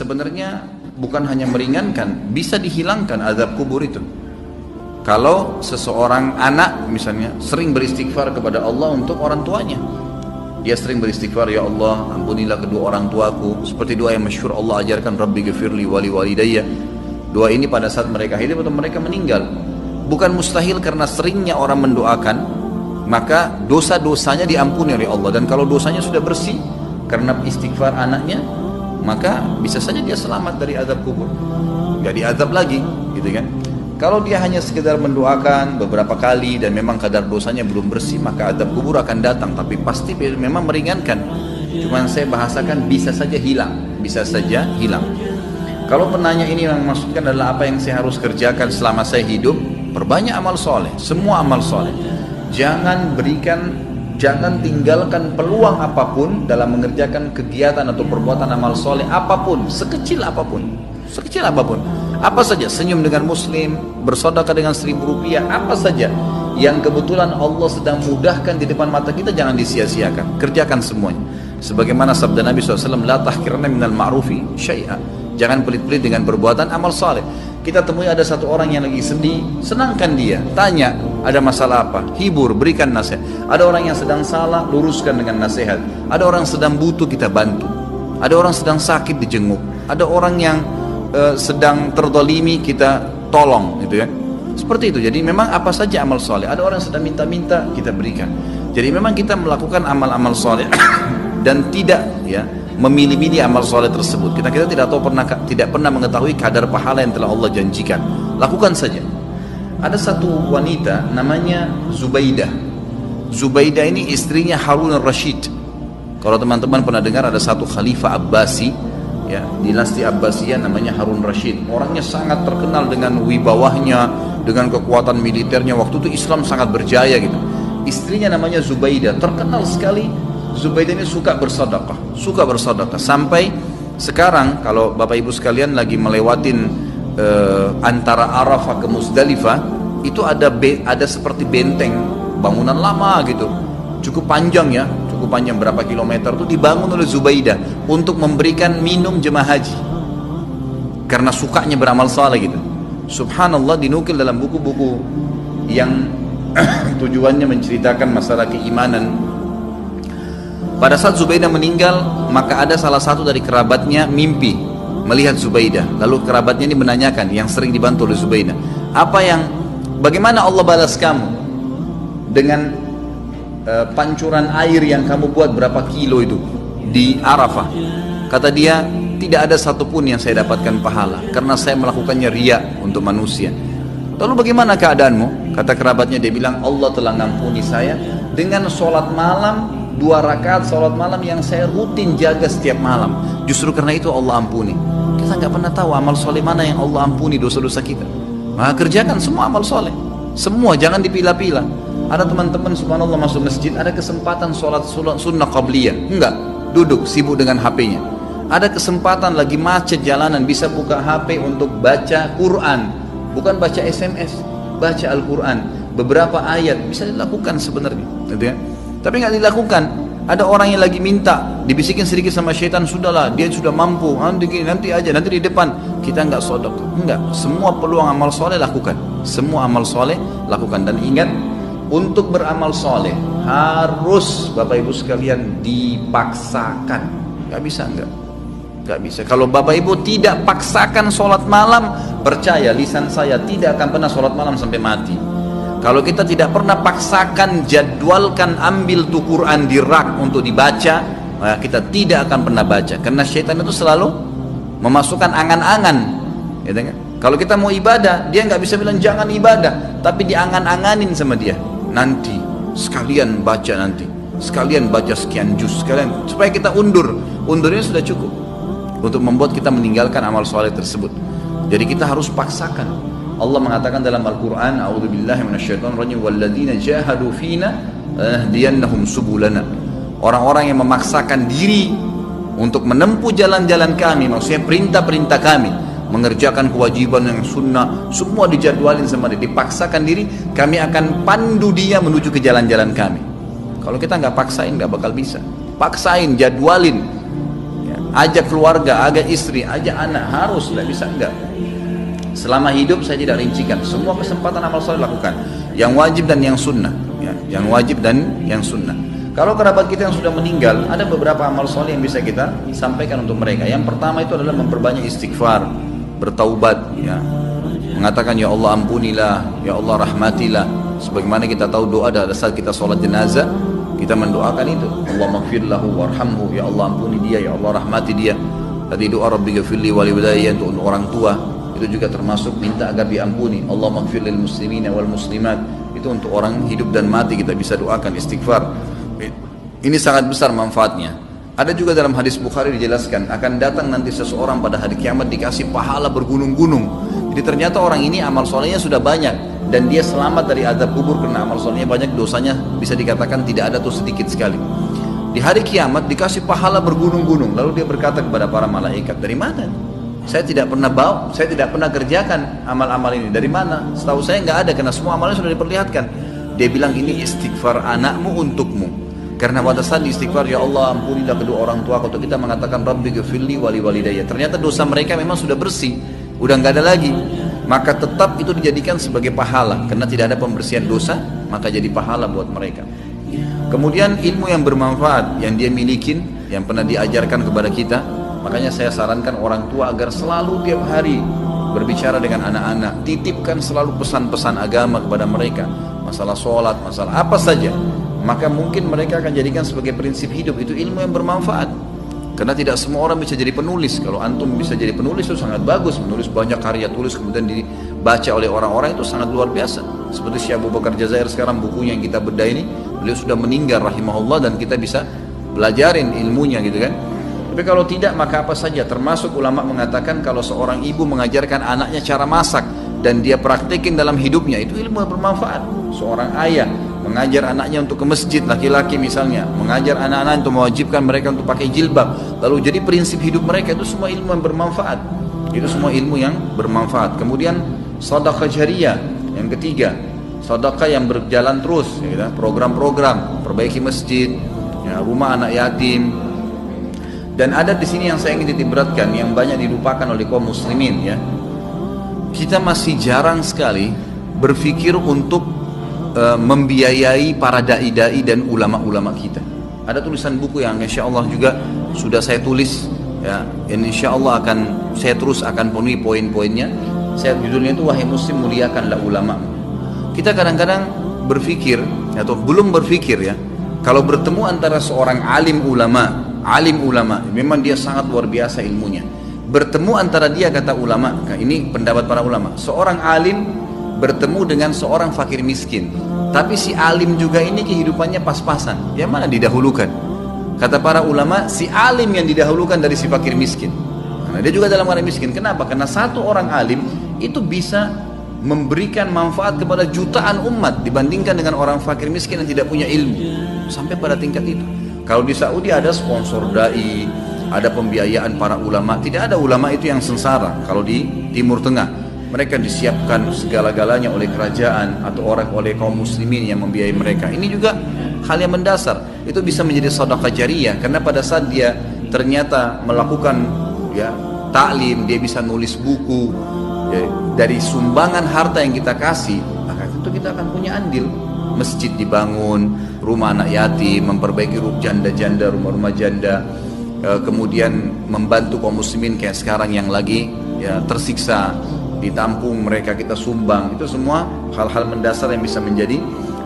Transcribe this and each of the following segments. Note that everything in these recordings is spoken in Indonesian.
sebenarnya bukan hanya meringankan, bisa dihilangkan azab kubur itu. Kalau seseorang anak misalnya sering beristighfar kepada Allah untuk orang tuanya, dia sering beristighfar, ya Allah ampunilah kedua orang tuaku, seperti doa yang masyhur Allah ajarkan, Rabbi ghafirli wali walidayya. Doa ini pada saat mereka hidup atau mereka meninggal. Bukan mustahil karena seringnya orang mendoakan, maka dosa-dosanya diampuni oleh Allah. Dan kalau dosanya sudah bersih karena istighfar anaknya, maka bisa saja dia selamat dari azab kubur, gak diazab lagi, gitu kan. Kalau dia hanya sekedar mendoakan beberapa kali dan memang kadar dosanya belum bersih, maka azab kubur akan datang, tapi pasti memang meringankan. Cuman saya bahasakan bisa saja hilang, bisa saja hilang. Kalau penanya ini yang maksudkan adalah apa yang saya harus kerjakan selama saya hidup, perbanyak amal soleh, semua amal soleh. Jangan tinggalkan peluang apapun dalam mengerjakan kegiatan atau perbuatan amal soleh apapun, sekecil apapun. Apa saja, senyum dengan muslim, bersedekah dengan 1.000 rupiah, apa saja yang kebetulan Allah sedang mudahkan di depan mata kita, jangan disia-siakan, kerjakan semuanya. Sebagaimana sabda Nabi SAW, la tahkiranna minal ma'rufi syai'a, jangan pelit-pelit dengan perbuatan amal saleh. Kita temui ada satu orang yang lagi sedih, senangkan dia, tanya ada masalah apa, hibur, berikan nasihat. Ada orang yang sedang salah, luruskan dengan nasihat. Ada orang sedang butuh, kita bantu. Ada orang sedang sakit, dijenguk. Ada orang yang sedang terdolimi, kita tolong, gitu ya. Seperti itu. Jadi memang apa saja amal soleh. Ada orang yang sedang minta-minta, kita berikan. Jadi memang kita melakukan amal-amal soleh dan tidak ya memilih-milih amal soleh tersebut. Kita tidak pernah mengetahui kadar pahala yang telah Allah janjikan. Lakukan saja. Ada satu wanita namanya Zubaidah. Zubaidah ini istrinya Harun al-Rashid. Kalau teman-teman pernah dengar, ada satu khalifah Abbasi, ya, dinasti Abbasiyah namanya Harun Rashid. Orangnya sangat terkenal dengan wibawahnya, dengan kekuatan militernya. Waktu itu Islam sangat berjaya gitu. Istrinya namanya Zubaidah, terkenal sekali. Zubaidah ini suka bersedekah. Sampai sekarang kalau Bapak Ibu sekalian lagi melewatin antara Arafah ke Muzdalifah, itu ada seperti benteng, bangunan lama gitu, cukup panjang berapa kilometer, itu dibangun oleh Zubaidah untuk memberikan minum jemaah haji karena sukanya beramal saleh gitu. Subhanallah, dinukil dalam buku-buku yang tujuannya menceritakan masalah keimanan. Pada saat Zubaidah meninggal, maka ada salah satu dari kerabatnya mimpi melihat Zubaidah. Lalu kerabatnya ini menanyakan, yang sering dibantu oleh Zubaidah, bagaimana Allah balas kamu dengan pancuran air yang kamu buat berapa kilo itu di Arafah? Kata dia, tidak ada satupun yang saya dapatkan pahala karena saya melakukannya riya untuk manusia. Lalu bagaimana keadaanmu? Kata kerabatnya, dia bilang, Allah telah ngampuni saya dengan sholat malam, 2 rakaat sholat malam yang saya rutin jaga setiap malam. Justru karena itu Allah ampuni. Kita nggak pernah tahu amal soleh mana yang Allah ampuni dosa-dosa kita. Maka kerjakan semua amal soleh, semua, jangan dipilah-pilah. Ada teman-teman subhanallah masuk masjid, ada kesempatan sholat sunnah qabliyah, enggak, duduk sibuk dengan HP-nya. Ada kesempatan lagi macet jalanan, bisa buka HP untuk baca Quran, bukan baca SMS, baca Al-Quran, beberapa ayat bisa dilakukan sebenarnya, gitu ya. Tapi nggak dilakukan. Ada orang yang lagi minta, dibisikin sedikit sama syaitan, sudahlah, dia sudah mampu, nanti di depan, kita nggak sedekah, enggak. Semua peluang amal soleh lakukan, semua amal soleh lakukan. Dan ingat, untuk beramal soleh harus Bapak Ibu sekalian dipaksakan. Gak bisa, gak bisa. Kalau Bapak Ibu tidak paksakan sholat malam, percaya lisan saya tidak akan pernah sholat malam sampai mati. Kalau kita tidak pernah paksakan, jadwalkan, ambil tuh Quran di rak untuk dibaca, maka kita tidak akan pernah baca. Karena syaitan itu selalu memasukkan angan-angan, gitu kan? Kalau kita mau ibadah, dia nggak bisa bilang jangan ibadah, tapi diangan-anganin sama dia. Nanti sekalian baca, sekalian baca sekian juz, sekalian, supaya kita undurnya sudah cukup untuk membuat kita meninggalkan amal soleh tersebut. Jadi kita harus paksakan. Allah mengatakan dalam Al-Quran, a'udzubillahi minasyaitonirrajim, walladzina jahadu fina lanahdiyannahum subulana. Orang-orang yang memaksakan diri untuk menempuh jalan-jalan kami, maksudnya perintah-perintah kami, mengerjakan kewajiban yang sunnah, semua dijadwalin sama dia, dipaksakan diri, kami akan pandu dia menuju ke jalan-jalan kami. Kalau kita nggak paksain, nggak bakal bisa. Paksain, jadwalin, ya, ajak keluarga, ajak istri, ajak anak, harus, tidak bisa enggak. Selama hidup saya tidak rincikan, semua kesempatan amal soleh lakukan, yang wajib dan yang sunnah, ya, yang wajib dan yang sunnah. Kalau kerabat kita yang sudah meninggal, ada beberapa amal soleh yang bisa kita sampaikan untuk mereka. Yang pertama itu adalah memperbanyak istighfar, bertaubat, ya, mengatakan ya Allah ampunilah, ya Allah rahmatilah. Sebagaimana kita tahu doa pada saat kita sholat jenazah, kita mendoakan itu, Allah maghfirlahu warhamhu, ya Allah ampuni dia, ya Allah rahmati dia. Tadi doa Rabbi ghafirli wali walidayya untuk orang tua, itu juga termasuk minta agar diampuni. Allah maghfir lil muslimina wal muslimat, itu untuk orang hidup dan mati kita bisa doakan istighfar. Ini sangat besar manfaatnya. Ada juga dalam hadis Bukhari dijelaskan akan datang nanti seseorang pada hari kiamat dikasih pahala bergunung-gunung. Jadi ternyata orang ini amal solehnya sudah banyak dan dia selamat dari azab kubur karena amal solehnya banyak, dosanya bisa dikatakan tidak ada atau sedikit sekali. Di hari kiamat dikasih pahala bergunung-gunung. Lalu dia berkata kepada para malaikat, dari mana? Saya tidak pernah bawa, saya tidak pernah kerjakan amal-amal ini. Dari mana? Setahu saya nggak ada karena semua amalnya sudah diperlihatkan. Dia bilang ini istighfar anakmu untukmu. Karena pada saat istighfar, ya Allah ampunilah kedua orang tua, kalau kita mengatakan Rabbi ghafirli wali walidayya, ternyata dosa mereka memang sudah bersih, udah nggak ada lagi, maka tetap itu dijadikan sebagai pahala karena tidak ada pembersihan dosa, maka jadi pahala buat mereka. Kemudian ilmu yang bermanfaat yang dia milikin, yang pernah diajarkan kepada kita, makanya saya sarankan orang tua agar selalu tiap hari berbicara dengan anak-anak, titipkan selalu pesan-pesan agama kepada mereka, masalah sholat, masalah apa saja. Maka mungkin mereka akan jadikan sebagai prinsip hidup, itu ilmu yang bermanfaat. Karena tidak semua orang bisa jadi penulis. Kalau antum bisa jadi penulis itu sangat bagus, menulis banyak karya tulis kemudian dibaca oleh orang-orang, itu sangat luar biasa. Seperti Syekh Abu Bakar Jazair sekarang bukunya yang kita bedah ini, beliau sudah meninggal rahimahullah dan kita bisa belajarin ilmunya gitu kan. Tapi kalau tidak maka apa saja, termasuk ulama mengatakan kalau seorang ibu mengajarkan anaknya cara masak dan dia praktekin dalam hidupnya, itu ilmu yang bermanfaat. Seorang ayah mengajar anaknya untuk ke masjid, laki-laki misalnya, mengajar anak-anak untuk mewajibkan mereka untuk pakai jilbab, lalu jadi prinsip hidup mereka, itu semua ilmu yang bermanfaat. Itu semua ilmu yang bermanfaat. Kemudian sedekah jariyah yang ketiga, sedekah yang berjalan terus, ya, program-program, perbaiki masjid, ya, rumah anak yatim. Dan ada di sini yang saya ingin ditiberatkan, yang banyak dilupakan oleh kaum muslimin, ya. Kita masih jarang sekali berpikir untuk membiayai para dai-dai dan ulama-ulama kita. Ada tulisan buku yang insya Allah juga sudah saya tulis, ya, insya Allah saya terus akan penuhi poin-poinnya. Saya judulnya itu Wahai Muslim muliakanlah ulama. Kita kadang-kadang berpikir atau belum berpikir, ya, kalau bertemu antara seorang alim ulama memang dia sangat luar biasa ilmunya. Bertemu antara dia, kata ulama, ini pendapat para ulama, seorang alim bertemu dengan seorang fakir miskin, tapi si alim juga ini kehidupannya pas-pasan, yang mana didahulukan? Kata para ulama, si alim yang didahulukan dari si fakir miskin. Karena dia juga dalam keadaan miskin. Kenapa? Karena satu orang alim itu bisa memberikan manfaat kepada jutaan umat dibandingkan dengan orang fakir miskin yang tidak punya ilmu. Sampai pada tingkat itu. Kalau di Saudi ada sponsor dai, ada pembiayaan para ulama. Tidak ada ulama itu yang sengsara. Kalau di Timur Tengah mereka disiapkan segala-galanya oleh kerajaan atau oleh kaum muslimin yang membiayai mereka. Ini juga hal yang mendasar. Itu bisa menjadi sedekah jariyah karena pada saat dia ternyata melakukan, ya, taklim, dia bisa nulis buku, ya, dari sumbangan harta yang kita kasih, maka tentu kita akan punya andil. Masjid dibangun, rumah anak yatim, memperbaiki janda-janda, rumah-rumah janda, kemudian membantu kaum muslimin kayak sekarang yang lagi, ya, tersiksa, ditampung mereka, kita sumbang. Itu semua hal-hal mendasar yang bisa menjadi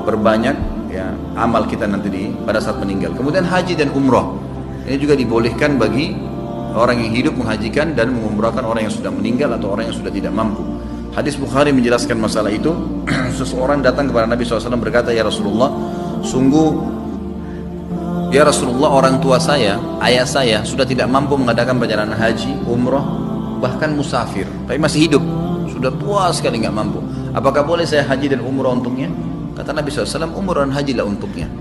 perbanyak, ya, amal kita nanti pada saat meninggal. Kemudian haji dan umroh ini juga dibolehkan bagi orang yang hidup menghajikan dan mengumrahkan orang yang sudah meninggal atau orang yang sudah tidak mampu. Hadis Bukhari menjelaskan masalah itu. Seseorang datang kepada Nabi SAW berkata, ya Rasulullah, sungguh ya Rasulullah, orang tua saya, ayah saya sudah tidak mampu mengadakan perjalanan haji, umroh, bahkan musafir, tapi masih hidup, sudah tua sekali nggak mampu. Apakah boleh saya haji dan umroh untuknya? Kata Nabi SAW, umroh dan hajilah untuknya.